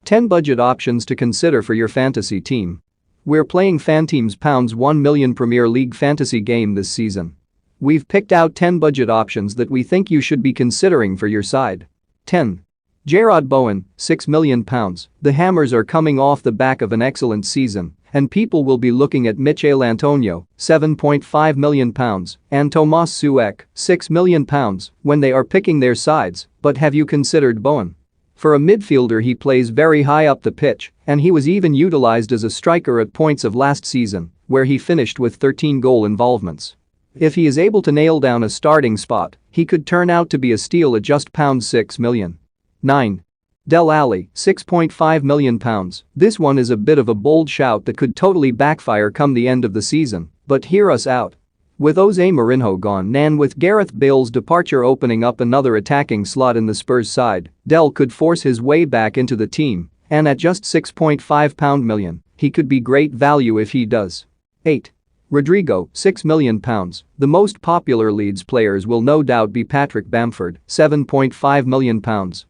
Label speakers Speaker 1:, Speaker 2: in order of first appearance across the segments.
Speaker 1: 10 budget options to consider for your fantasy team. We're playing Fanteam's £1 million Premier League fantasy game this season. We've picked out 10 budget options that we think you should be considering for your side. 10. Jarrod Bowen, £6 million. The Hammers are coming off the back of an excellent season, and people will be looking at Michail Antonio, £7.5 million, and Tomas Suek, £6 million, when they are picking their sides, but have you considered Bowen? For a midfielder, he plays very high up the pitch, and he was even utilized as a striker at points of last season, where he finished with 13 goal involvements. If he is able to nail down a starting spot, he could turn out to be a steal at just £6 million. 9. Dele Alli, £6.5 million. This one is a bit of a bold shout that could totally backfire come the end of the season, but hear us out. With Jose Mourinho gone and with Gareth Bale's departure opening up another attacking slot in the Spurs side, Dele could force his way back into the team, and at just £6.5 million, he could be great value if he does. 8. Rodrigo, £6 million. The most popular Leeds players will no doubt be Patrick Bamford, £7.5 million,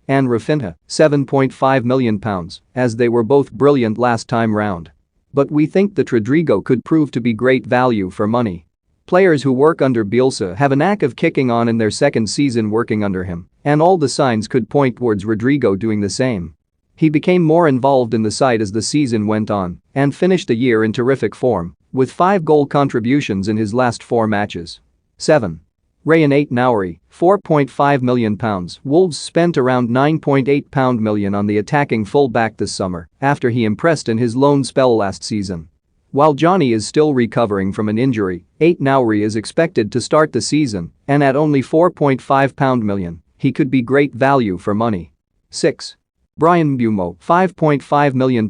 Speaker 1: and Rafinha, £7.5 million, as they were both brilliant last time round. But we think that Rodrigo could prove to be great value for money. Players who work under Bielsa have a knack of kicking on in their second season working under him, and all the signs could point towards Rodrigo doing the same. He became more involved in the side as the season went on and finished the year in terrific form, with 5 goal contributions in his last 4 matches. 7. Rayan Aït-Nouri, £4.5 million. Wolves spent around £9.8 million on the attacking fullback this summer after he impressed in his loan spell last season. While Johnny is still recovering from an injury, Aït-Nouri is expected to start the season, and at only £4.5 million, he could be great value for money. 6. Bryan Mbeumo, £5.5 million.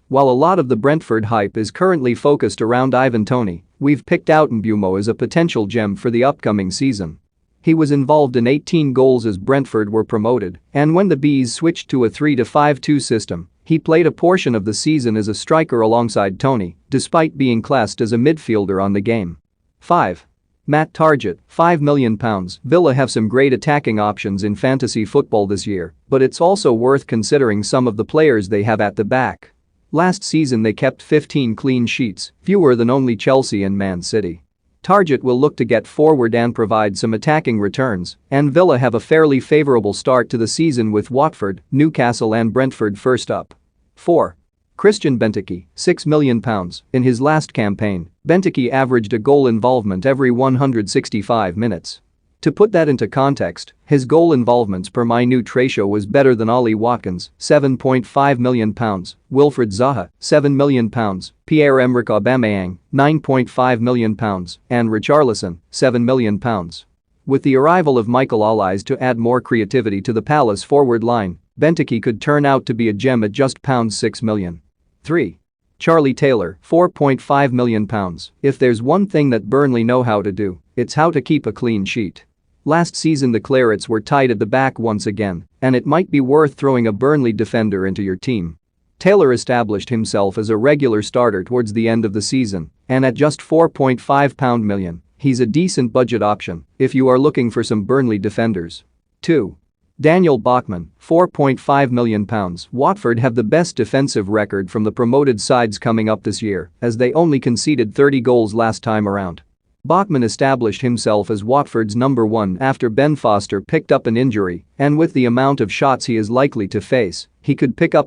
Speaker 1: While a lot of the Brentford hype is currently focused around Ivan Toney, we've picked out Mbeumo as a potential gem for the upcoming season. He was involved in 18 goals as Brentford were promoted, and when the Bees switched to a 3-5-2 system, he played a portion of the season as a striker alongside Toney, despite being classed as a midfielder on the game. 5. Matt Targett, £5 million. Villa have some great attacking options in fantasy football this year, but it's also worth considering some of the players they have at the back. Last season they kept 15 clean sheets, fewer than only Chelsea and Man City. Targett will look to get forward and provide some attacking returns, and Villa have a fairly favourable start to the season with Watford, Newcastle and Brentford first up. 4. Christian Benteke, £6 million. In his last campaign, Benteke averaged a goal involvement every 165 minutes. To put that into context, his goal involvements per minute ratio was better than Ollie Watkins, £7.5 million, Wilfried Zaha, £7 million, Pierre-Emerick Aubameyang, £9.5 million, and Richarlison, £7 million. With the arrival of Michael Olise to add more creativity to the Palace forward line, Benteke could turn out to be a gem at just £6 million. 3. Charlie Taylor, £4.5 million. If there's one thing that Burnley know how to do, it's how to keep a clean sheet. Last season the Clarets were tight at the back once again, and it might be worth throwing a Burnley defender into your team. Taylor established himself as a regular starter towards the end of the season, and at just £4.5 million, he's a decent budget option if you are looking for some Burnley defenders. 2. Daniel Bachmann, £4.5 million. Watford have the best defensive record from the promoted sides coming up this year, as they only conceded 30 goals last time around. Bachmann established himself as Watford's number 1 after Ben Foster picked up an injury, and with the amount of shots he is likely to face, he could pick up